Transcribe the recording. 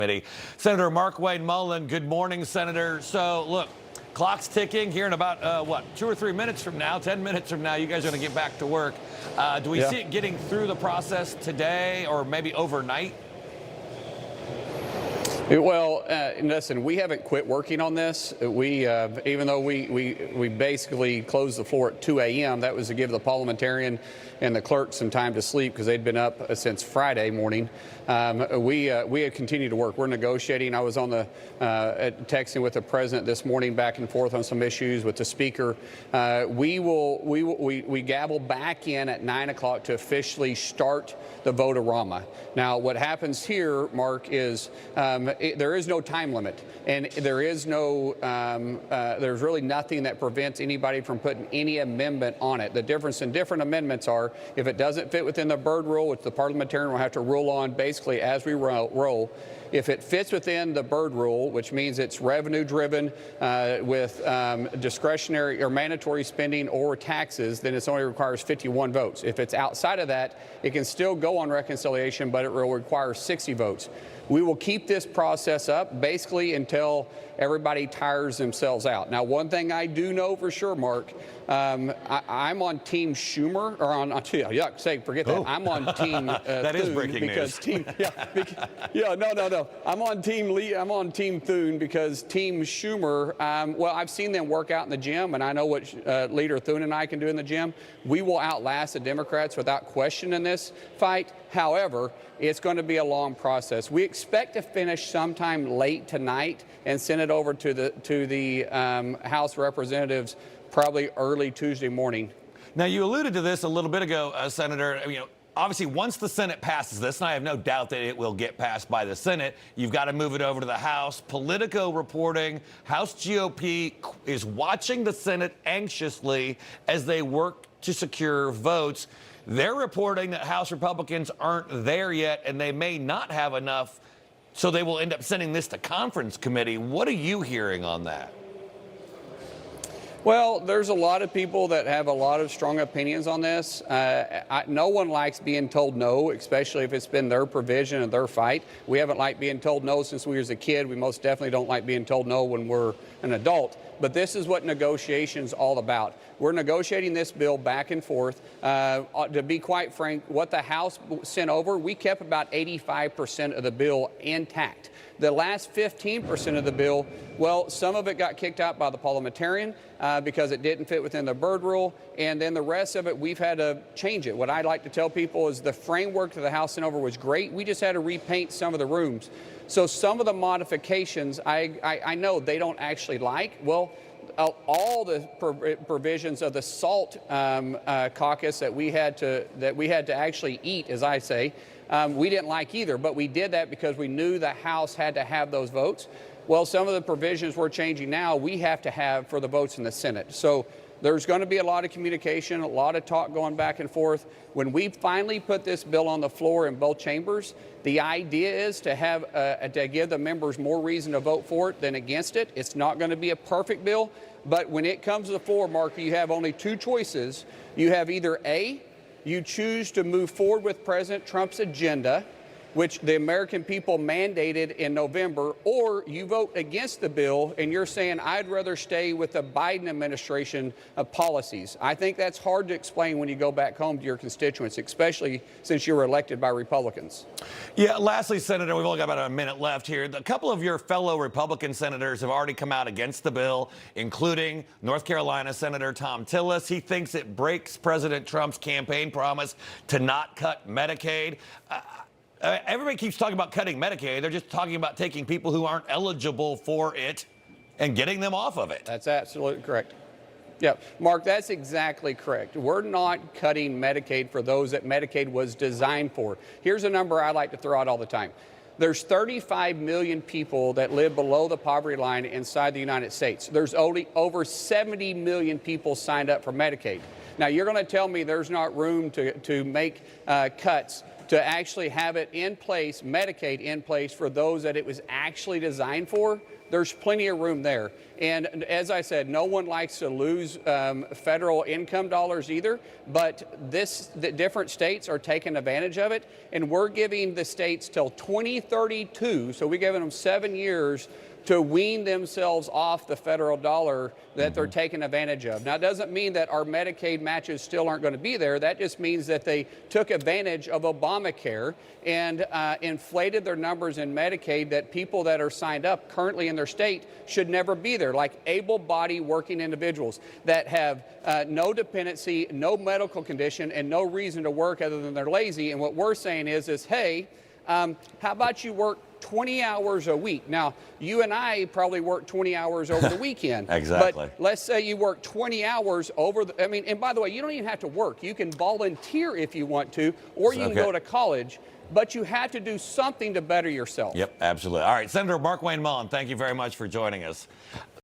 Committee. Senator Mark Wayne Mullin, good morning, Senator. So, look, clock's ticking here in about, 2 or 3 minutes from now, 10 minutes from now, you guys are going to get back to work. Do we see it getting through the process today or maybe overnight? Well, listen, we haven't quit working on this. Even though we basically closed the floor at 2 a.m., that was to give the parliamentarian and the clerk some time to sleep because they'd been up since Friday morning. We have continued to work. We're negotiating. I was on the texting with the president this morning, back and forth on some issues with the speaker. We gavel back in at 9 o'clock to officially start the vote-a-rama. Now, what happens here, Mark, is there is no time limit, and there is no there's really nothing that prevents anybody from putting any amendment on it. The difference in different amendments are if it doesn't fit within the Byrd rule, which the parliamentarian will have to rule on basically as we roll. If it fits within the Byrd rule, which means it's revenue driven with discretionary or mandatory spending or taxes, then it only requires 51 votes. If it's outside of that, it can still go on reconciliation, but it will require 60 votes. We will keep this process up basically until everybody tires themselves out. Now, one thing I do know for sure, Mark, I'm on Team Schumer, or forget that. I'm on Team that is breaking news. No. I'm on Team Thune because Team Schumer, well, I've seen them work out in the gym, and I know what Leader Thune and I can do in the gym. We will outlast the Democrats without question in this fight. However, it's going to be a long process. We expect to finish sometime late tonight and send it over to the House Representatives probably early Tuesday morning. Now, you alluded to this a little bit ago, Senator. Obviously, once the Senate passes this, and I have no doubt that it will get passed by the Senate, you've got to move it over to the House. Politico reporting House GOP is watching the Senate anxiously as they work to secure votes. They're reporting that House Republicans aren't there yet, and they may not have enough, so they will end up sending this to conference committee. What are you hearing on that? Well, there's a lot of people that have a lot of strong opinions on this. No one likes being told no, especially if it's been their provision and their fight. We haven't liked being told no since we was a kid. We most definitely don't like being told no when we're an adult. But this is what negotiation's all about. We're negotiating this bill back and forth. To be quite frank, what the House sent over, we kept about 85% of the bill intact. The last 15% of the bill, well, some of it got kicked out by the parliamentarian because it didn't fit within the Byrd rule, and then the rest of it, we've had to change it. What I like to tell people is the framework that the House sent over was great. We just had to repaint some of the rooms. So some of the modifications I know they don't actually like. Well, all the provisions of the SALT caucus that we had to actually eat, as I say, we didn't like either, but we did that because we knew the House had to have those votes. Well, some of the provisions we're changing now, we have to have for the votes in the Senate. So there's going to be a lot of communication, a lot of talk going back and forth. When we finally put this bill on the floor in both chambers, the idea is to give the members more reason to vote for it than against it. It's not going to be a perfect bill, but when it comes to the floor, Mark, you have only two choices. You have either A, you choose to move forward with President Trump's agenda, which the American people mandated in November, or you vote against the bill and you're saying, I'd rather stay with the Biden administration of policies. I think that's hard to explain when you go back home to your constituents, especially since you were elected by Republicans. Yeah, lastly, Senator, we've only got about a minute left here. A couple of your fellow Republican senators have already come out against the bill, including North Carolina Senator Tom Tillis. He thinks it breaks President Trump's campaign promise to not cut Medicaid. Everybody keeps talking about cutting Medicaid. They're just talking about taking people who aren't eligible for it and getting them off of it. That's absolutely correct. Yeah, Mark, that's exactly correct. We're not cutting Medicaid for those that Medicaid was designed for. Here's a number I like to throw out all the time. There's 35 million people that live below the poverty line inside the United States. There's only over 70 million people signed up for Medicaid. Now, you're going to tell me there's not room to make cuts to actually have it in place, Medicaid in place for those that it was actually designed for, there's plenty of room there. And as I said, no one likes to lose federal income dollars either, but the different states are taking advantage of it, and we're giving the states till 2032, so we're giving them 7 years to wean themselves off the federal dollar that they're taking advantage of. Now, it doesn't mean that our Medicaid matches still aren't going to be there. That just means that they took advantage of Obamacare and inflated their numbers in Medicaid, that people that are signed up currently in their state should never be there, like able-bodied working individuals that have no dependency, no medical condition, and no reason to work other than they're lazy. And what we're saying is hey, how about you work 20 hours a week? Now, you and I probably work 20 hours over the weekend. Exactly. But let's say you work 20 hours over the, and by the way, you don't even have to work. You can volunteer if you want to, or you can go to college, but you have to do something to better yourself. Yep, absolutely. All right, Senator Markwayne Mullin, thank you very much for joining us.